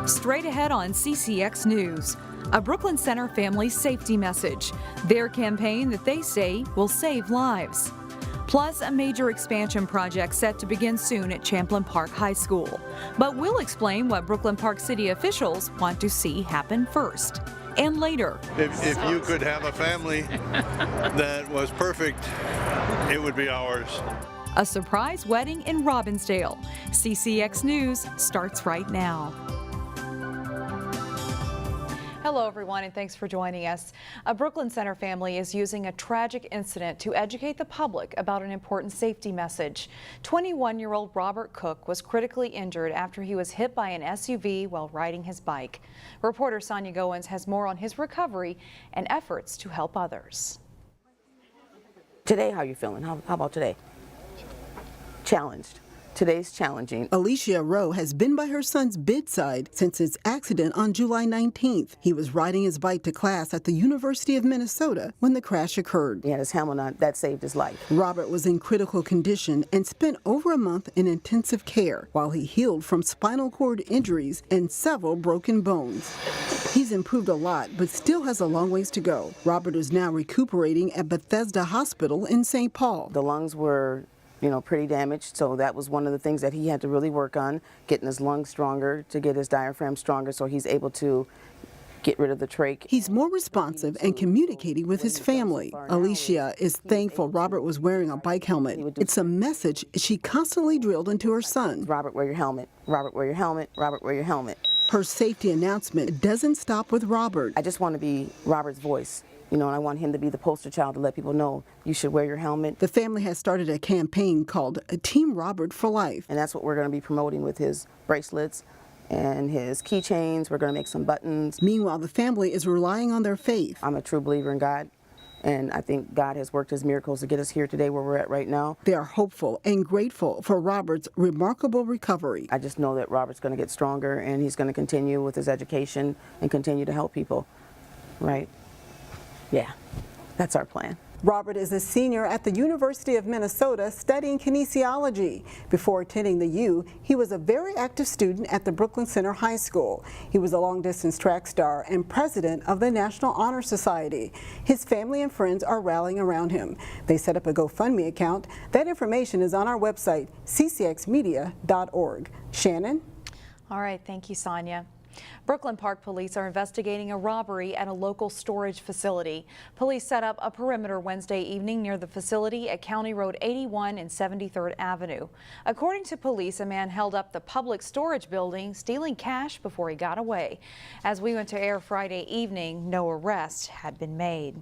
Straight ahead on CCX News, a Brooklyn Center family safety message, their campaign that they say will save lives. Plus, a major expansion project set to begin soon at Champlin Park High School. But we'll explain what Brooklyn Park City officials want to see happen first. And later, if you could have a family that was perfect, it would be ours. A surprise wedding in Robbinsdale. CCX News starts right now. Hello, everyone, and thanks for joining us. A Brooklyn Center family is using a tragic incident to educate the public about an important safety message. 21-year-old Robert Cook was critically injured after he was hit by an SUV while riding his bike. Reporter Sonia Goins has more on his recovery and efforts to help others. Today, how are you feeling? How about today? Challenged. Today's challenging. Alicia Rowe has been by her son's bedside since his accident on July 19th. He was riding his bike to class at the University of Minnesota when the crash occurred. He had his helmet on. That saved his life. Robert was in critical condition and spent over a month in intensive care while he healed from spinal cord injuries and several broken bones. He's improved a lot, but still has a long ways to go. Robert is now recuperating at Bethesda Hospital in St. Paul. The lungs were pretty damaged, so that was one of the things that he had to really work on, getting his lungs stronger, to get his diaphragm stronger so he's able to get rid of the trach. He's more responsive and communicating with his family. Alicia is thankful Robert was wearing a bike helmet. It's a message she constantly drilled into her son. Robert, wear your helmet. Robert, wear your helmet. Robert, wear your helmet. Her safety announcement doesn't stop with Robert. I just want to be Robert's voice. And I want him to be the poster child to let people know you should wear your helmet. The family has started a campaign called Team Robert for Life. And that's what we're going to be promoting with his bracelets and his keychains. We're going to make some buttons. Meanwhile, the family is relying on their faith. I'm a true believer in God, and I think God has worked his miracles to get us here today where we're at right now. They are hopeful and grateful for Robert's remarkable recovery. I just know that Robert's going to get stronger, and he's going to continue with his education and continue to help people, right? Yeah, that's our plan. Robert is a senior at the University of Minnesota studying kinesiology. Before attending the U, he was a very active student at the Brooklyn Center High School. He was a long-distance track star and president of the National Honor Society. His family and friends are rallying around him. They set up a GoFundMe account. That information is on our website, ccxmedia.org. Shannon? All right, thank you, Sonia. Brooklyn Park Police are investigating a robbery at a local storage facility. Police set up a perimeter Wednesday evening near the facility at County Road 81 and 73rd Avenue. According to police, a man held up the public storage building, stealing cash before he got away. As we went to air Friday evening, no arrest had been made.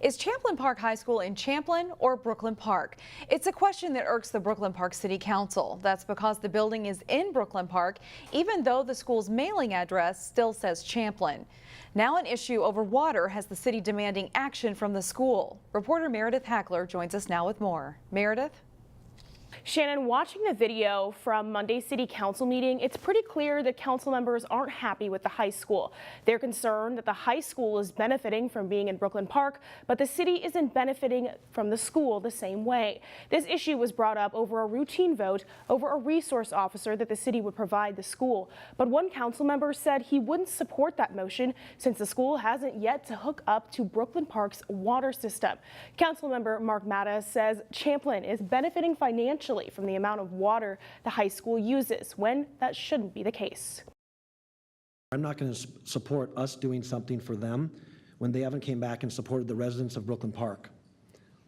Is Champlin Park High School in Champlin or Brooklyn Park? It's a question that irks the Brooklyn Park City Council. That's because the building is in Brooklyn Park, even though the school's mailing address still says Champlin. Now an issue over water has the city demanding action from the school. Reporter Meredith Hackler joins us now with more. Meredith? Shannon, watching the video from Monday's City Council meeting, it's pretty clear that council members aren't happy with the high school. They're concerned that the high school is benefiting from being in Brooklyn Park, but the city isn't benefiting from the school the same way. This issue was brought up over a routine vote over a resource officer that the city would provide the school. But one council member said he wouldn't support that motion since the school hasn't yet to hook up to Brooklyn Park's water system. Councilmember Mark Matta says Champlin is benefiting financially from the amount of water the high school uses, when that shouldn't be the case. I'm not going to support us doing something for them when they haven't came back and supported the residents of Brooklyn Park.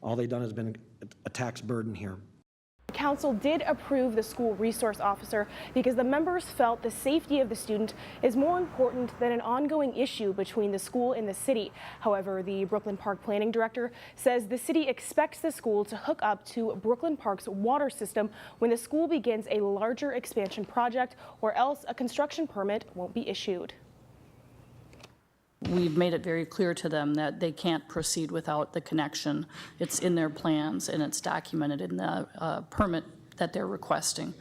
All they've done has been a tax burden here. Council did approve the school resource officer because the members felt the safety of the student is more important than an ongoing issue between the school and the city. However, the Brooklyn Park planning director says the city expects the school to hook up to Brooklyn Park's water system when the school begins a larger expansion project, or else a construction permit won't be issued. We've made it very clear to them that they can't proceed without the connection. It's in their plans and it's documented in the permit that they're requesting.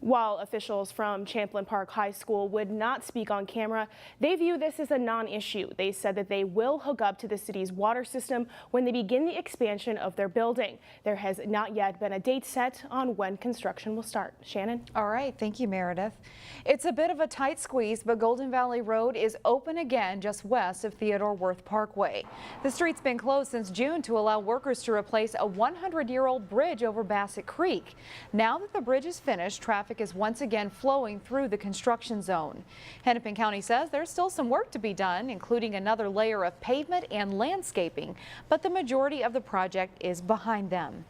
While officials from Champlin Park High School would not speak on camera, they view this as a non-issue. They said that they will hook up to the city's water system when they begin the expansion of their building. There has not yet been a date set on when construction will start. Shannon? All right, thank you, Meredith. It's a bit of a tight squeeze, but Golden Valley Road is open again just west of Theodore Wirth Parkway. The street's been closed since June to allow workers to replace a 100-year-old bridge over Bassett Creek. Now that the bridge is finished, traffic is once again flowing through the construction zone. Hennepin County says there's still some work to be done, including another layer of pavement and landscaping, but the majority of the project is behind them.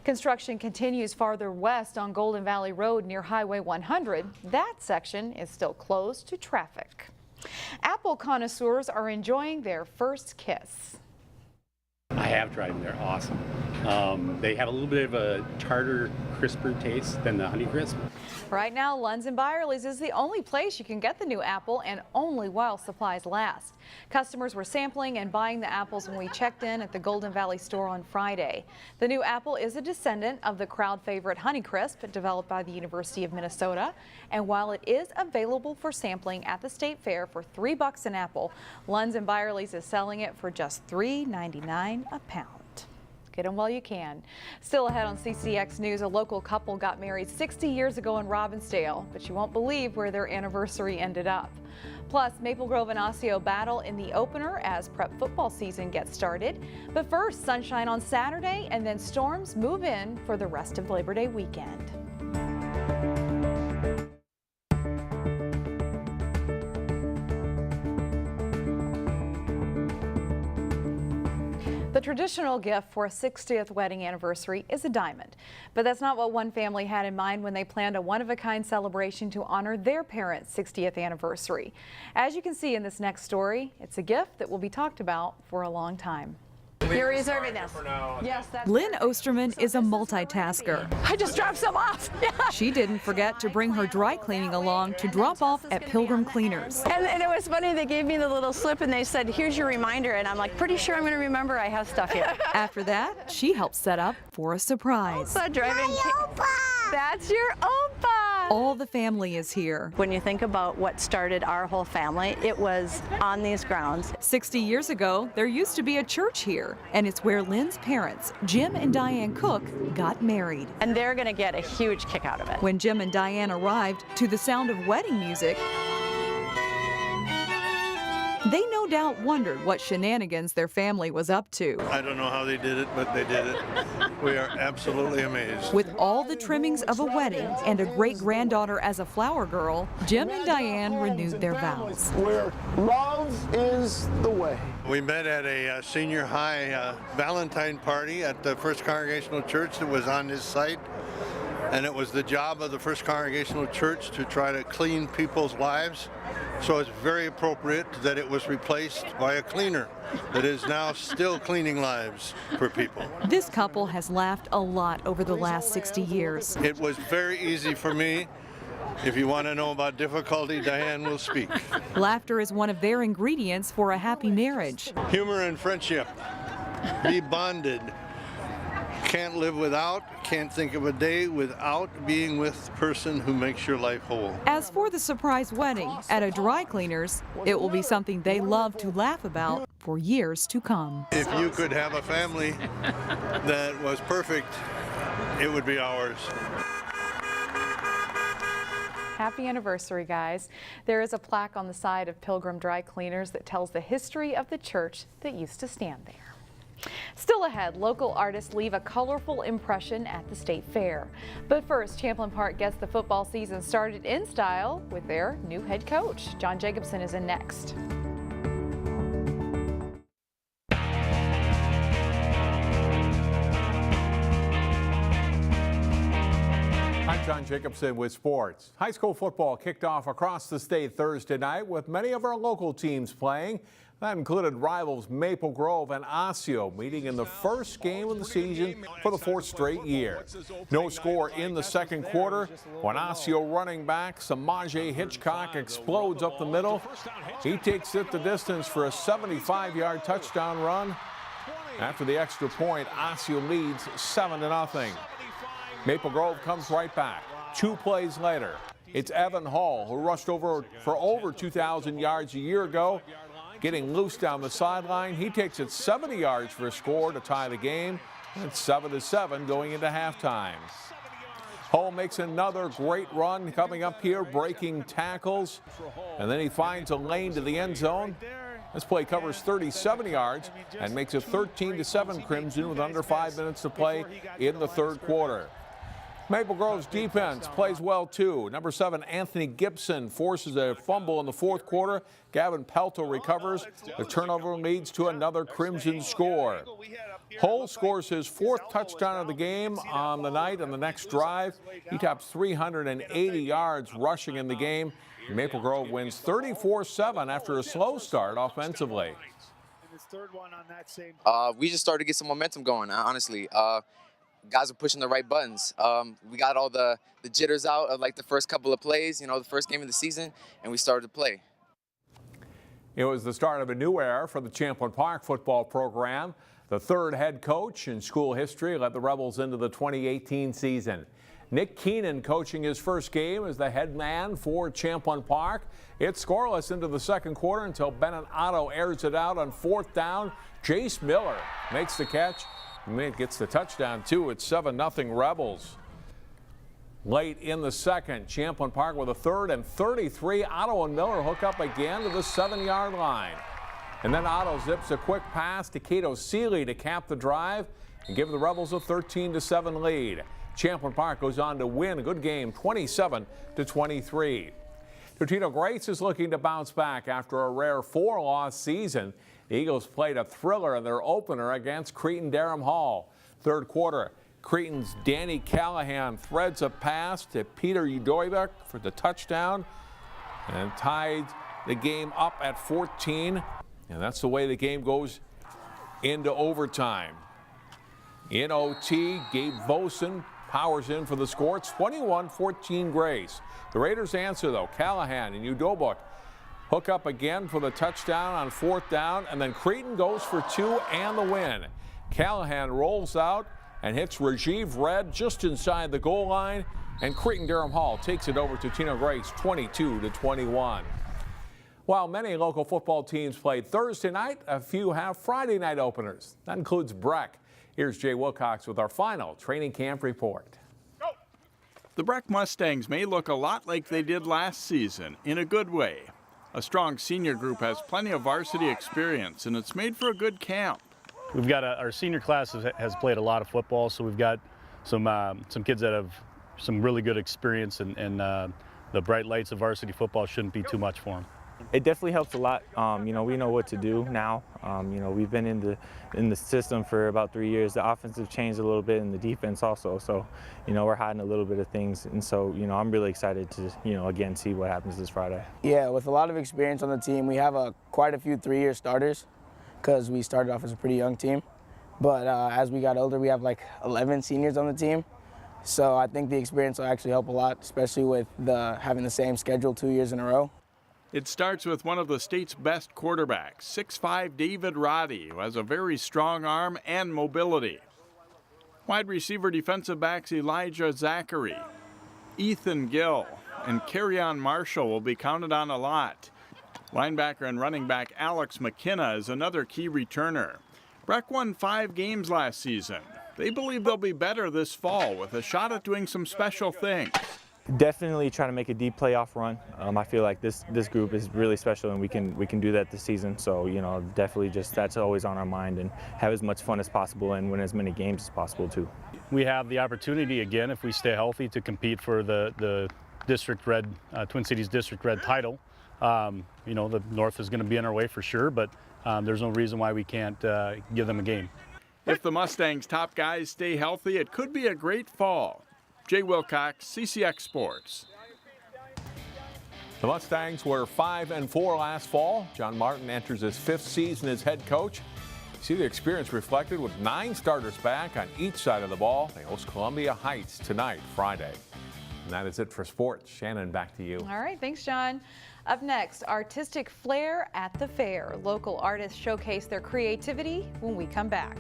Construction continues farther west on Golden Valley Road near Highway 100. That section is still closed to traffic. Apple connoisseurs are enjoying their first kiss. I have tried them. They're awesome. They have a little bit of a tartar, crisper taste than the Honeycrisp. Right now, Lunds & Byerly's is the only place you can get the new apple, and only while supplies last. Customers were sampling and buying the apples when we checked in at the Golden Valley store on Friday. The new apple is a descendant of the crowd favorite Honeycrisp, developed by the University of Minnesota. And while it is available for sampling at the state fair for $3 an apple, Lunds & Byerly's is selling it for just $3.99 a pound. Get them while you can. Still ahead on CCX News, a local couple got married 60 years ago in Robbinsdale, but you won't believe where their anniversary ended up. Plus, Maple Grove and Osseo battle in the opener as prep football season gets started. But first, sunshine on Saturday, and then storms move in for the rest of Labor Day weekend. The traditional gift for a 60th wedding anniversary is a diamond, but that's not what one family had in mind when they planned a one-of-a-kind celebration to honor their parents' 60th anniversary. As you can see in this next story, it's a gift that will be talked about for a long time. You're reserving this. Yes, that's Lynn Osterman is a multitasker. I just dropped some off. She didn't forget to bring her dry cleaning along to drop off at Pilgrim Cleaners. And it was funny, they gave me the little slip and they said, here's your reminder. And I'm like, pretty sure I'm going to remember I have stuff here. After that, she helped set up for a surprise. Driving. That's your Opa. All the family is here. When you think about what started our whole family, it was on these grounds. 60 years ago, there used to be a church here, and it's where Lynn's parents, Jim and Diane Cook, got married. And they're going to get a huge kick out of it. When Jim and Diane arrived to the sound of wedding music, they no doubt wondered what shenanigans their family was up to. I don't know how they did it, but they did it. We are absolutely amazed. With all the trimmings of a wedding and a great-granddaughter as a flower girl, Jim and Diane renewed their vows. Where love is the way. We met at a senior high Valentine party at the First Congregational Church that was on this site. And it was the job of the First Congregational Church to try to clean people's lives. So it's very appropriate that it was replaced by a cleaner that is now still cleaning lives for people. This couple has laughed a lot over the last 60 years. It was very easy for me. If you want to know about difficulty, Diane will speak. Laughter is one of their ingredients for a happy marriage. Humor and friendship. Be bonded. Can't live without, can't think of a day without being with the person who makes your life whole. As for the surprise wedding at a dry cleaner's, it will be something they love to laugh about for years to come. If you could have a family that was perfect, it would be ours. Happy anniversary, guys. There is a plaque on the side of Pilgrim Dry Cleaners that tells the history of the church that used to stand there. Still ahead, local artists leave a colorful impression at the state fair. But first, Champlin Park gets the football season started in style with their new head coach. John Jacobson is in next. I'm John Jacobson with sports. High school football kicked off across the state Thursday night with many of our local teams playing. That included rivals Maple Grove and Osseo meeting in the first game of the season for the fourth straight year. No score in the second quarter when Osseo running back Samaje Hitchcock explodes up the middle. He takes it the distance for a 75-yard touchdown run. After the extra point, Osseo leads 7-0. Maple Grove comes right back. 2 plays later, it's Evan Hall, who rushed for over 2,000 yards a year ago, getting loose down the sideline. He takes it 70 yards for a score to tie the game. And it's 7-7 going into halftime. Hall makes another great run coming up here, breaking tackles, and then he finds a lane to the end zone. This play covers 37 yards and makes it 13-7 Crimson with under 5 minutes to play in the third quarter. Maple Grove's defense plays well too. Number 7, Anthony Gibson forces a fumble in the fourth quarter. Gavin Pelto recovers. The turnover leads to another Crimson score. Hull scores his 4th touchdown of the game on the night on the next drive. He tops 380 yards rushing in the game. Maple Grove wins 34-7 after a slow start offensively. We just started to get some momentum going, honestly. Guys are pushing the right buttons. We got all the jitters out of like the first couple of plays, the first game of the season, and we started to play. It was the start of a new era for the Champlin Park football program. The 3rd head coach in school history led the Rebels into the 2018 season. Nick Keenan coaching his first game as the head man for Champlin Park. It's scoreless into the second quarter until Bennett Otto airs it out on 4th down. Jace Miller makes the catch. Gets the touchdown too. It's 7-0 Rebels. Late in the second, Champlin Park with a 3rd and 33. Otto and Miller hook up again to the 7-yard line. And then Otto zips a quick pass to Cato Seeley to cap the drive and give the Rebels a 13-7 lead. Champlin Park goes on to win a good game, 27-23. Totino Grace is looking to bounce back after a rare 4-loss season. The Eagles played a thriller in their opener against Cretin-Derham Hall. Third quarter, Cretin's Danny Callahan threads a pass to Peter Udoybek for the touchdown and tied the game up at 14. And that's the way the game goes into overtime. In OT, Gabe Vosen powers in for the score. It's 21-14 Grace. The Raiders answer though. Callahan and Udoybek hook up again for the touchdown on 4th down, and then Cretin goes for 2 and the win. Callahan rolls out and hits Rajiv Red just inside the goal line, and Cretin-Derham Hall takes it over to Totino Grace 22-21. While many local football teams played Thursday night, a few have Friday night openers. That includes Breck. Here's Jay Wilcox with our final training camp report. The Breck Mustangs may look a lot like they did last season, in a good way. A strong senior group has plenty of varsity experience, and it's made for a good camp. We've got our senior class has played a lot of football, so we've got some kids that have some really good experience, and the bright lights of varsity football shouldn't be too much for them. It definitely helps a lot. We know what to do now. We've been in the system for about 3 years. The offense has changed a little bit, and the defense also. So, we're hiding a little bit of things, and so, I'm really excited to, again, see what happens this Friday. Yeah, with a lot of experience on the team, we have quite a few 3-year starters because we started off as a pretty young team. But as we got older, we have like 11 seniors on the team. So I think the experience will actually help a lot, especially with having the same schedule 2 years in a row. It starts with one of the state's best quarterbacks, 6'5" David Roddy, who has a very strong arm and mobility. Wide receiver defensive backs Elijah Zachary, Ethan Gill, and Kerryon Marshall will be counted on a lot. Linebacker and running back Alex McKenna is another key returner. Breck won 5 games last season. They believe they'll be better this fall with a shot at doing some special things. Definitely try to make a deep playoff run. I feel like this group is really special, and we can do that this season. So definitely that's always on our mind, and have as much fun as possible and win as many games as possible too. We have the opportunity again, if we stay healthy, to compete for the District Red, Twin Cities District Red title. The North is going to be on our way for sure, but there's no reason why we can't give them a game. If the Mustangs' top guys stay healthy, it could be a great fall. Jay Wilcox, CCX Sports. The Mustangs were 5-4 last fall. John Martin enters his 5th season as head coach. You see the experience reflected with 9 starters back on each side of the ball. They host Columbia Heights tonight, Friday. And that is it for sports. Shannon, back to you. All right, thanks, John. Up next, artistic flair at the fair. Local artists showcase their creativity when we come back.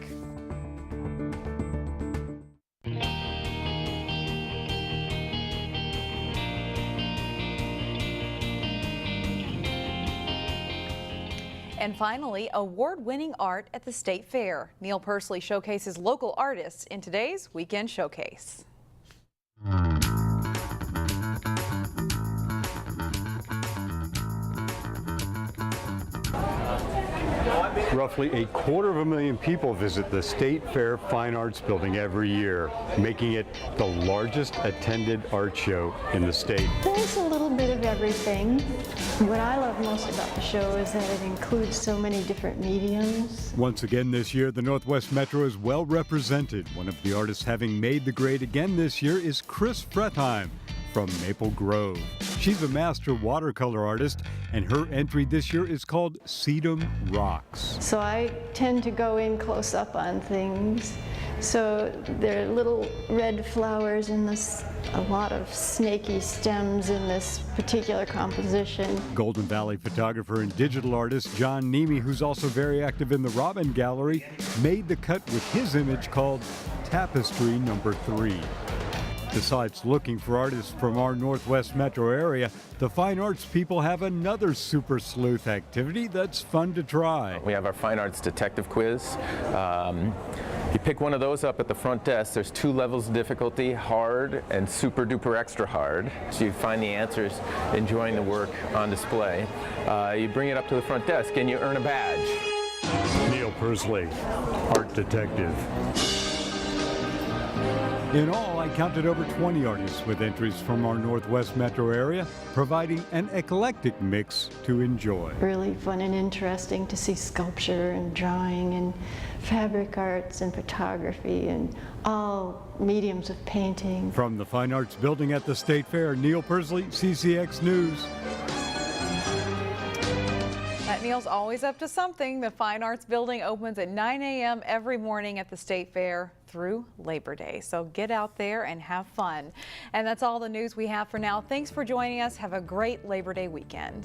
And finally, award-winning art at the State Fair. Neil Persley showcases local artists in today's Weekend Showcase. Roughly 250,000 people visit the State Fair Fine Arts Building every year, making it the largest attended art show in the state. There's a little bit of everything. What I love most about the show is that it includes so many different mediums. Once again this year, the Northwest Metro is well represented. One of the artists having made the grade again this year is Chris Fretheim from Maple Grove. She's a master watercolor artist, and her entry this year is called Sedum Rocks. So I tend to go in close up on things. So there are little red flowers in this, a lot of snaky stems in this particular composition. Golden Valley photographer and digital artist John Nemi, who's also very active in the Robin Gallery, made the cut with his image called Tapestry Number 3. Besides looking for artists from our Northwest Metro area, the fine arts people have another super sleuth activity that's fun to try. We have our fine arts detective quiz. You pick one of those up at the front desk. There's 2 levels of difficulty, hard and super duper extra hard. So you find the answers, enjoying the work on display. You bring it up to the front desk and you earn a badge. Neil Persley, art detective. In all, I counted over 20 artists with entries from our Northwest Metro area, providing an eclectic mix to enjoy. Really fun and interesting to see sculpture and drawing and fabric arts and photography and all mediums of painting. From the Fine Arts Building at the State Fair, Neil Persley, CCX News. That Neil's always up to something. The Fine Arts Building opens at 9 a.m. every morning at the State Fair through Labor Day. So get out there and have fun. And that's all the news we have for now. Thanks for joining us. Have a great Labor Day weekend.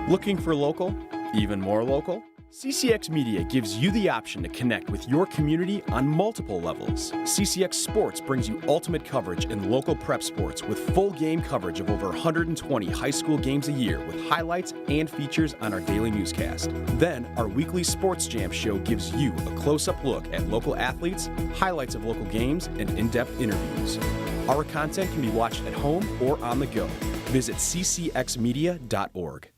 Looking for local? Even more local? CCX Media gives you the option to connect with your community on multiple levels. CCX Sports brings you ultimate coverage in local prep sports with full game coverage of over 120 high school games a year with highlights and features on our daily newscast. Then, our weekly Sports Jam show gives you a close-up look at local athletes, highlights of local games, and in-depth interviews. Our content can be watched at home or on the go. Visit ccxmedia.org.